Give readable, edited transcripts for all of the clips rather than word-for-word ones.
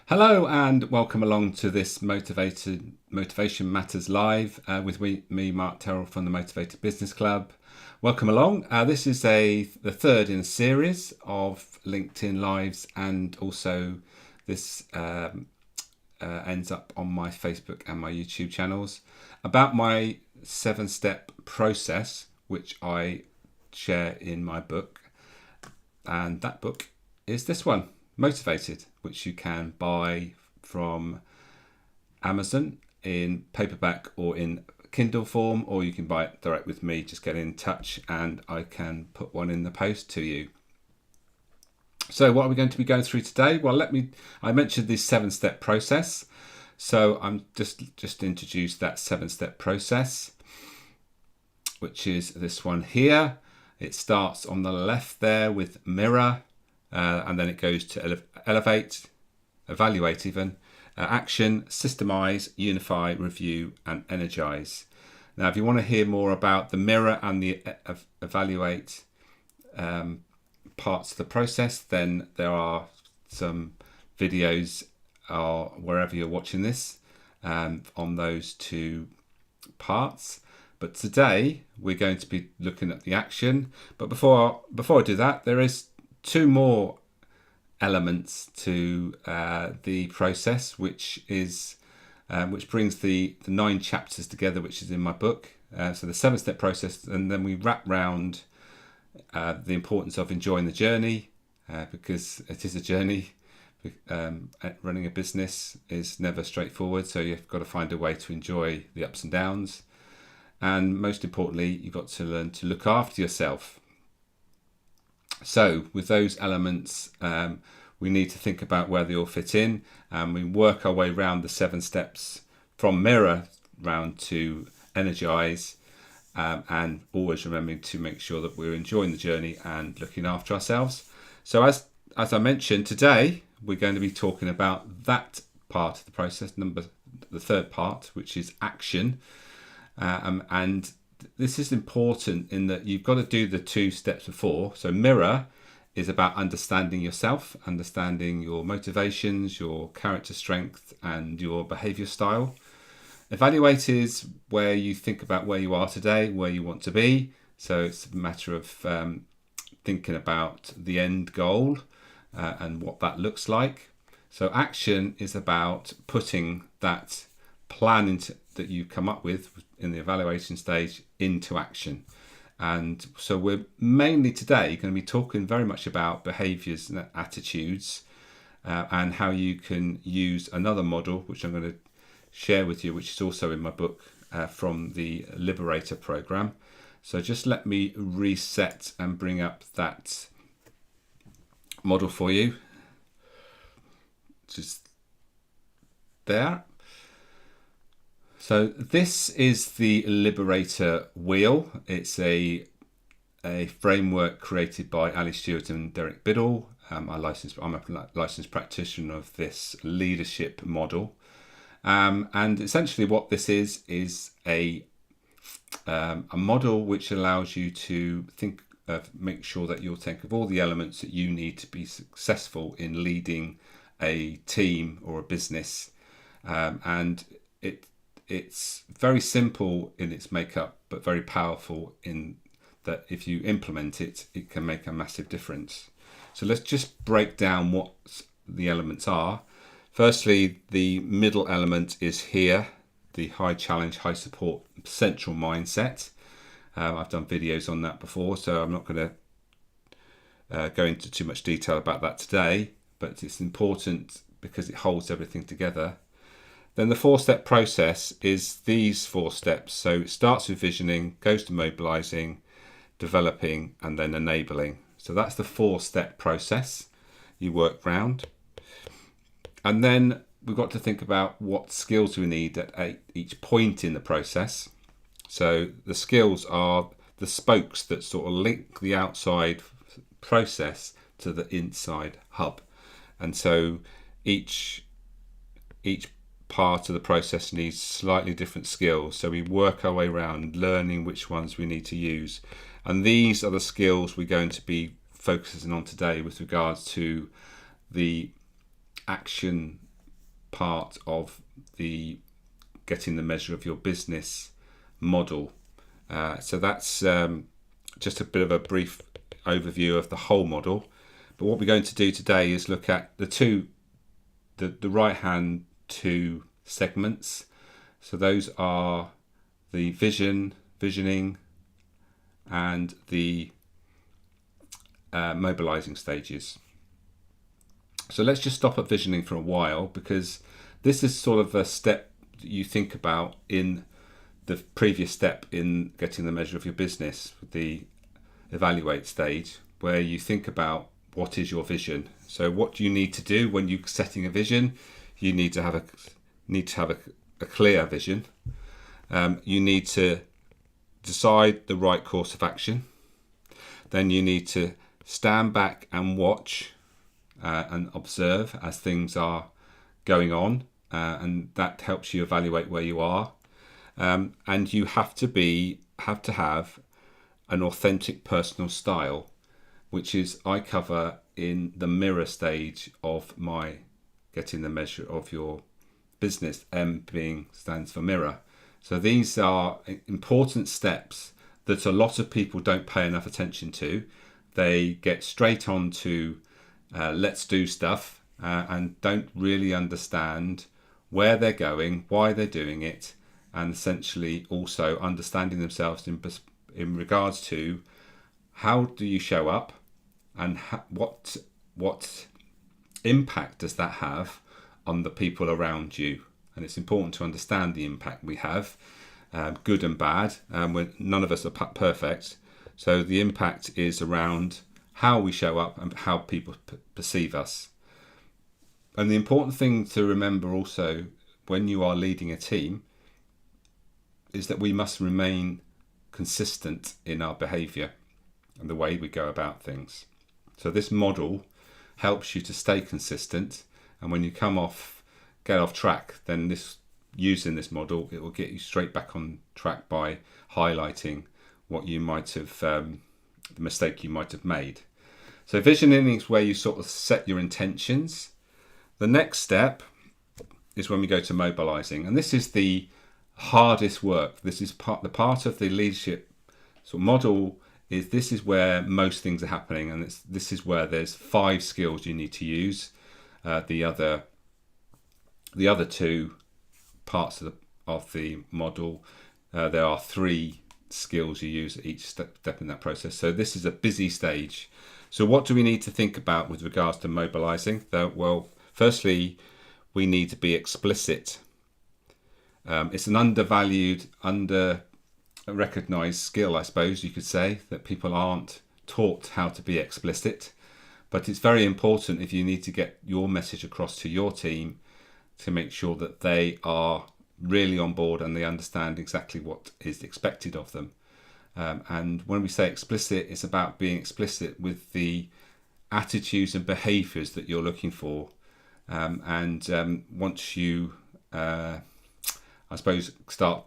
Hello and welcome along to this Motivation Matters Live with me, Mark Terrell from the Motivated Business Club. Welcome along. This is the third in a series of LinkedIn Lives, and also this ends up on my Facebook and my YouTube channels about my 7-step process, which I share in my book. And that book is this one, Motivated, which you can buy from Amazon in paperback or in Kindle form, or you can buy it direct with me. Just get in touch and I can put one in the post to you. So what are we going to be going through today? Well, I mentioned this 7-step process. So I'm just introduce that 7-step process, which is this one here. It starts on the left there with mirror, and then it goes to elevate, evaluate even, action, systemize, unify, review, and energize. Now, if you want to hear more about the mirror and the evaluate parts of the process, then there are some videos wherever you're watching this on those two parts. But today we're going to be looking at the action. But before I do that, there is two more elements to the process, which brings the 9 chapters together, which is in my book. So the 7-step process, and then we wrap round the importance of enjoying the journey, because it is a journey. Running a business is never straightforward, so you've got to find a way to enjoy the ups and downs. And most importantly, you've got to learn to look after yourself. So with those elements, we need to think about where they all fit in, and we work our way around the 7 steps from mirror round to energize, and always remembering to make sure that we're enjoying the journey and looking after ourselves. So as I mentioned, today we're going to be talking about that part of the process, the third part, which is action. And this is important in that you've got to do the 2 steps before. So mirror is about understanding yourself, understanding your motivations, your character strength, and your behavior style. Evaluate is where you think about where you are today, where you want to be. So it's a matter of thinking about the end goal and what that looks like. So action is about putting that plan that you come up with in the evaluation stage into action. And so we're mainly today going to be talking very much about behaviours and attitudes, and how you can use another model, which I'm going to share with you, which is also in my book, from the Liberator program. So just let me reset and bring up that model for you. Just there. So this is the Liberator wheel. It's a framework created by M.E.A.S.U.R.E and Derek Biddle. I'm a licensed practitioner of this leadership model. And essentially what this is a model which allows you to make sure that you'll think of all the elements that you need to be successful in leading a team or a business. And it's very simple in its makeup, but very powerful in that if you implement it, it can make a massive difference. So let's just break down what the elements are. Firstly, the middle element is here, the high challenge, high support, central mindset. I've done videos on that before, so I'm not going to go into too much detail about that today, but it's important because it holds everything together. Then the 4-step process is these 4 steps. So it starts with visioning, goes to mobilizing, developing, and then enabling. So that's the 4-step process you work round. And then we've got to think about what skills we need at each point in the process. So the skills are the spokes that sort of link the outside process to the inside hub. And so each part of the process needs slightly different skills. So we work our way around learning which ones we need to use. And these are the skills we're going to be focusing on today with regards to the action part of the getting the measure of your business model. So that's just a bit of a brief overview of the whole model. But what we're going to do today is look at the right hand two segments. So those are the visioning, and the mobilizing stages. So let's just stop at visioning for a while, because this is sort of a step that you think about in the previous step in getting the measure of your business, the evaluate stage, where you think about what is your vision. So what do you need to do when you're setting a vision? You need to have a clear vision. You need to decide the right course of action. Then you need to stand back and watch and observe as things are going on, and that helps you evaluate where you are. And you have to have an authentic personal style, which is I cover in the M.E.A.S.U.R.E stage of my getting the measure of your business. M stands for mirror. So these are important steps that a lot of people don't pay enough attention to. They get straight on to let's do stuff, and don't really understand where they're going, why they're doing it, and essentially also understanding themselves in regards to how do you show up, and what impact does that have on the people around you. And it's important to understand the impact we have, good and bad. None of us are perfect. So the impact is around how we show up and how people perceive us. And the important thing to remember also when you are leading a team is that we must remain consistent in our behaviour and the way we go about things. So this model helps you to stay consistent, and when you get off track, then using this model, it will get you straight back on track by highlighting what you might have, the mistake you might have made. So visioning is where you sort of set your intentions. The next step is when we go to mobilizing, and this is the hardest work. This is the part of the leadership sort of model. This is where most things are happening, and this is where there's 5 skills you need to use. The other two parts of the model, there are 3 skills you use at each step in that process. So this is a busy stage. So what do we need to think about with regards to mobilizing? Well, firstly, we need to be explicit. It's an undervalued, under-recognized skill, I suppose you could say, that people aren't taught how to be explicit. But it's very important if you need to get your message across to your team, to make sure that they are really on board and they understand exactly what is expected of them. And when we say explicit, it's about being explicit with the attitudes and behaviours that you're looking for. Once you, I suppose, start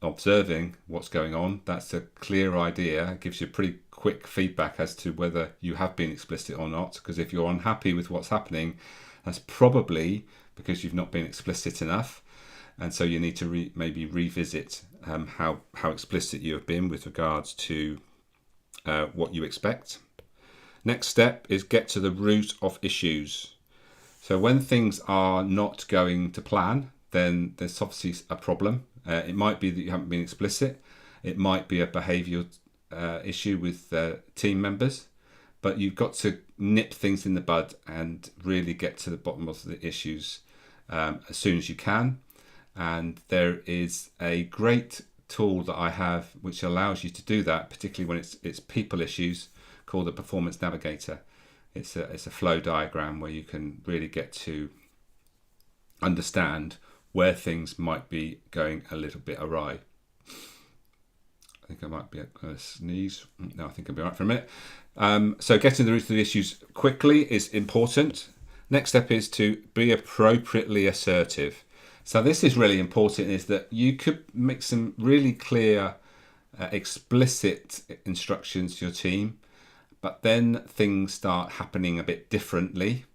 observing what's going on, that's a clear idea. It gives you pretty quick feedback as to whether you have been explicit or not. Because if you're unhappy with what's happening, that's probably because you've not been explicit enough. And so you need to maybe revisit how explicit you have been with regards to what you expect. Next step is get to the root of issues. So when things are not going to plan, then there's obviously a problem. It might be that you haven't been explicit. It might be a behavioural issue with team members. But you've got to nip things in the bud and really get to the bottom of the issues as soon as you can. And there is a great tool that I have which allows you to do that, particularly when it's people issues, called the Performance Navigator. It's a flow diagram where you can really get to understand where things might be going a little bit awry. I think I might be a sneeze. No, I think I'll be all right for a minute. So getting the root of the issues quickly is important. Next step is to be appropriately assertive. So this is really important, is that you could make some really clear, explicit instructions to your team, but then things start happening a bit differently.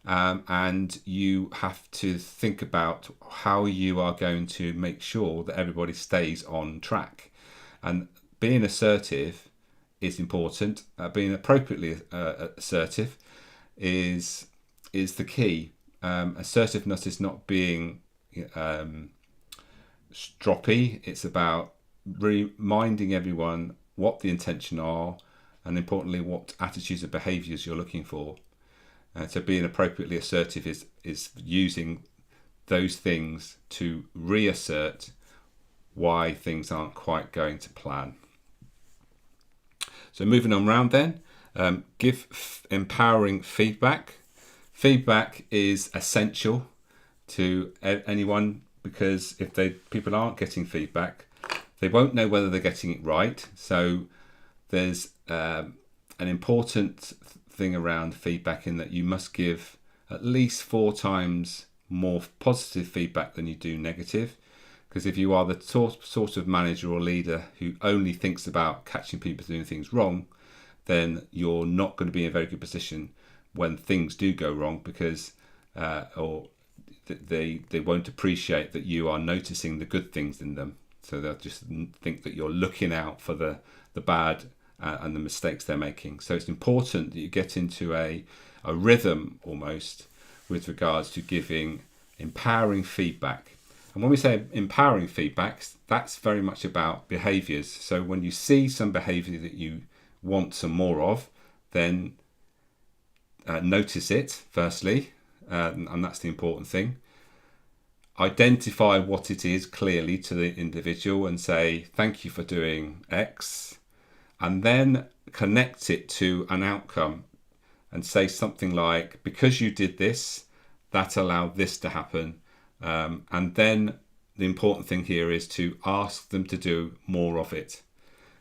and you have to think about how you are going to make sure that everybody stays on track. And being assertive is important. Being appropriately assertive is the key. Assertiveness is not being stroppy. It's about reminding everyone what the intention are, and importantly, what attitudes and behaviours you're looking for. So being appropriately assertive is using those things to reassert why things aren't quite going to plan. So moving on round then, give empowering feedback. Feedback is essential to anyone, because if people aren't getting feedback, they won't know whether they're getting it right. So there's an important thing around feedback in that you must give at least 4 times more positive feedback than you do negative. Because if you are the sort of manager or leader who only thinks about catching people doing things wrong, then you're not going to be in a very good position when things do go wrong, because they won't appreciate that you are noticing the good things in them. So they'll just think that you're looking out for the bad and the mistakes they're making. So it's important that you get into a rhythm almost with regards to giving empowering feedback. And when we say empowering feedback, that's very much about behaviours. So when you see some behaviour that you want some more of, then notice it firstly, and that's the important thing. Identify what it is clearly to the individual and say, thank you for doing X, and then connect it to an outcome and say something like, because you did this, that allowed this to happen. And then the important thing here is to ask them to do more of it.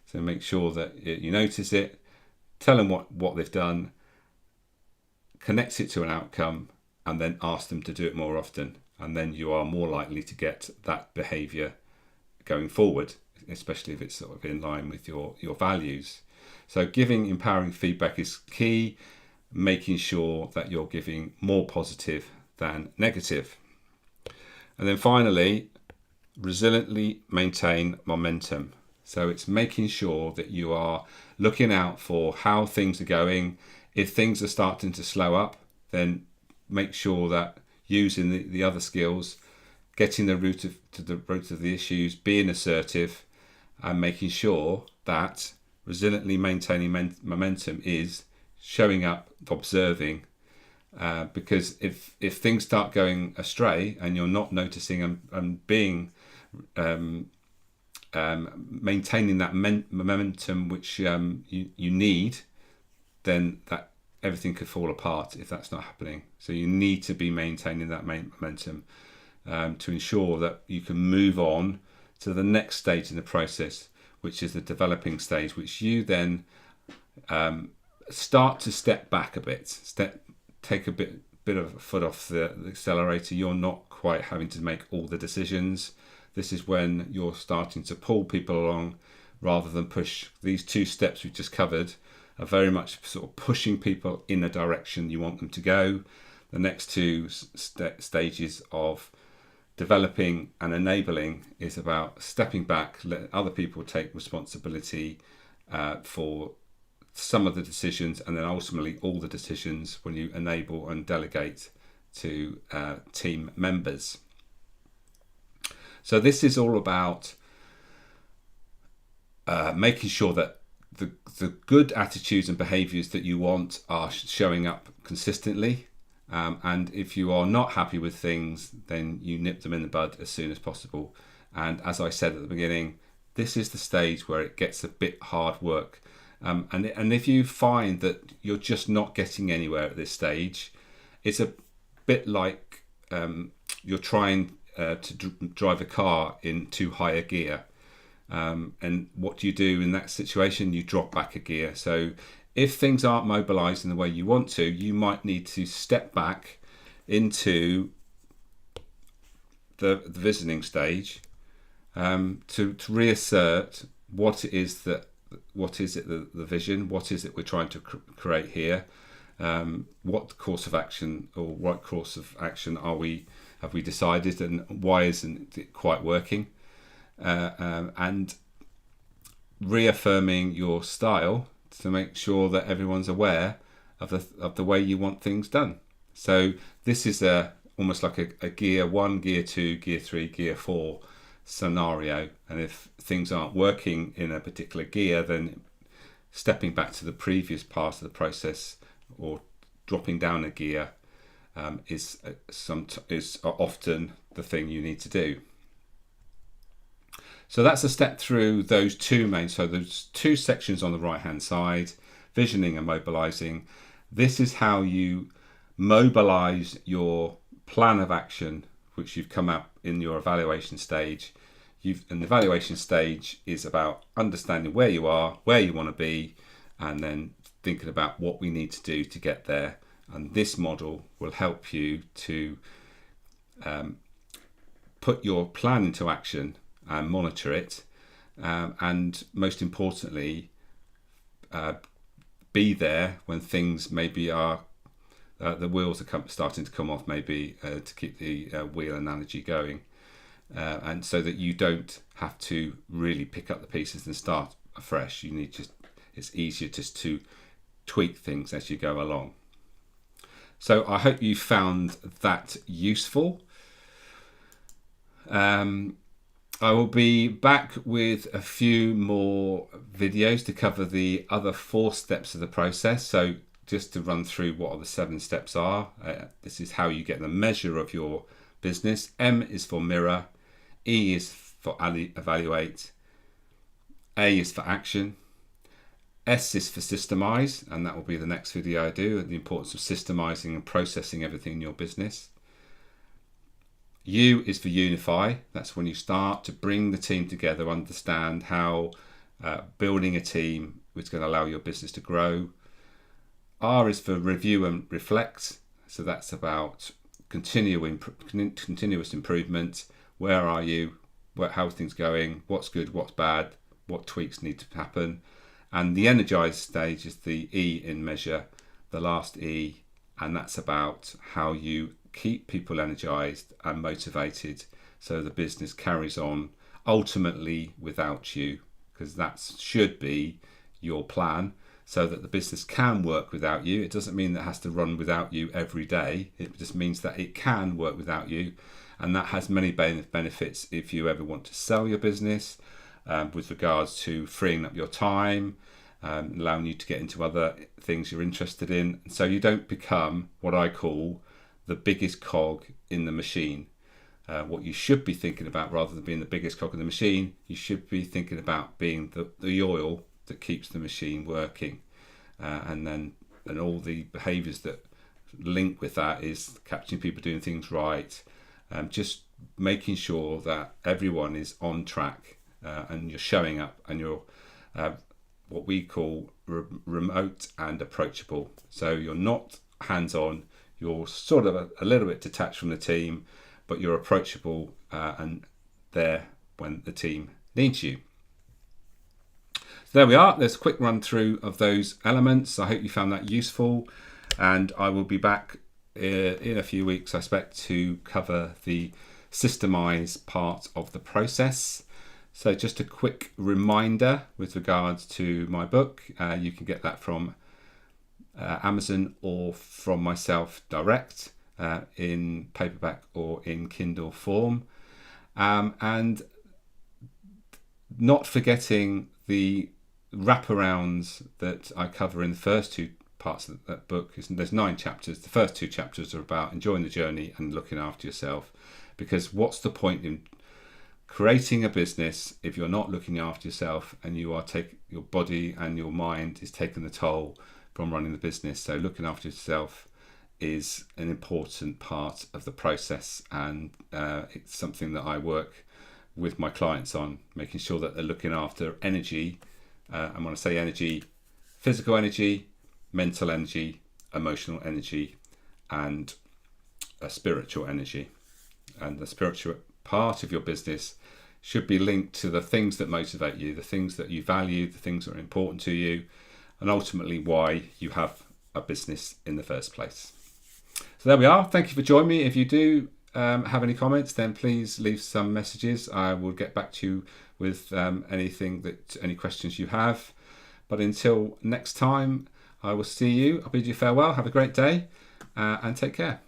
So make sure that you notice it, tell them what they've done, connect it to an outcome, and then ask them to do it more often. And then you are more likely to get that behaviour going forward, especially if it's sort of in line with your values. So giving empowering feedback is key, making sure that you're giving more positive than negative. And then finally, resiliently maintain momentum. So it's making sure that you are looking out for how things are going. If things are starting to slow up, then make sure that using the other skills, getting to the root of the issues, being assertive, and making sure that resiliently maintaining momentum is showing up, observing, because if things start going astray and you're not noticing and being maintaining that momentum which you need, then that everything could fall apart if that's not happening. So you need to be maintaining that momentum to ensure that you can move on to the next stage in the process, which is the developing stage, which you then start to step back a bit, take a bit of a foot off the accelerator. You're not quite having to make all the decisions. This is when you're starting to pull people along rather than push. These 2 steps we've just covered are very much sort of pushing people in a direction you want them to go. The next 2 stages of developing and enabling is about stepping back, let other people take responsibility for some of the decisions, and then ultimately all the decisions when you enable and delegate to team members. So this is all about making sure that the good attitudes and behaviours that you want are showing up consistently. And if you are not happy with things, then you nip them in the bud as soon as possible. And as I said at the beginning, this is the stage where it gets a bit hard work. And if you find that you're just not getting anywhere at this stage, it's a bit like you're trying to drive a car in too high a gear. And what do you do in that situation? You drop back a gear. So if things aren't mobilised in the way you want to, you might need to step back into the visiting stage to reassert what is the vision, what is it we're trying to create here, What course of action or what course of action have we decided, and why isn't it quite working? And reaffirming your style to make sure that everyone's aware of the way you want things done. So this is almost like a gear 1, gear 2, gear 3, gear 4 scenario. And if things aren't working in a particular gear, then stepping back to the previous part of the process or dropping down a gear is often the thing you need to do. So that's a step through those so there's two sections on the right hand side, visioning and mobilizing. This is how you mobilize your plan of action, which you've come up in your evaluation stage. And the evaluation stage is about understanding where you are, where you want to be, and then thinking about what we need to do to get there. And this model will help you to put your plan into action and monitor it, and most importantly, be there when things maybe are the wheels are starting to come off, maybe to keep the wheel analogy going, and so that you don't have to really pick up the pieces and start afresh. It's easier just to tweak things as you go along. So I hope you found that useful. I will be back with a few more videos to cover the other 4 steps of the process. So just to run through what the 7 steps are. This is how you get the measure of your business. M is for mirror, E is for evaluate, A is for action, S is for systemize, and that will be the next video I do, the importance of systemizing and processing everything in your business. U is for unify. That's when you start to bring the team together, understand how building a team is going to allow your business to grow. R is for review and reflect. So that's about continuous improvement. Where are you? How are things going? What's good? What's bad? What tweaks need to happen? And the energize stage is the E in measure, the last E, and that's about how you keep people energized and motivated so the business carries on ultimately without you, because that should be your plan, so that the business can work without you. It doesn't mean that it has to run without you every day. It just means that it can work without you, and that has many benefits if you ever want to sell your business, with regards to freeing up your time, allowing you to get into other things you're interested in, so you don't become what I call the biggest cog in the machine. What you should be thinking about, rather than being the biggest cog in the machine, you should be thinking about being the oil that keeps the machine working, and all the behaviours that link with that is catching people doing things right, just making sure that everyone is on track, and you're showing up, and you're what we call remote and approachable. So you're not hands-on, you're sort of a little bit detached from the team, but you're approachable and there when the team needs you. So there we are. There's a quick run through of those elements. I hope you found that useful, and I will be back in a few weeks, I expect, to cover the systemize part of the process. So just a quick reminder with regards to my book. You can get that from Amazon or from myself direct, in paperback or in Kindle form, and not forgetting the wraparounds that I cover in the first 2 parts of that book. There's 9 chapters. The first 2 chapters are about enjoying the journey and looking after yourself, because what's the point in creating a business if you're not looking after yourself, and your body and your mind is taking the toll from running the business? So looking after yourself is an important part of the process, and it's something that I work with my clients on, making sure that they're looking after energy. And when I say energy, physical energy, mental energy, emotional energy, and a spiritual energy. And the spiritual part of your business should be linked to the things that motivate you, the things that you value, the things that are important to you, and ultimately why you have a business in the first place. So there we are. Thank you for joining me. If you do have any comments, then please leave some messages. I will get back to you with any questions you have. But until next time, I will see you. I'll bid you farewell. Have a great day and take care.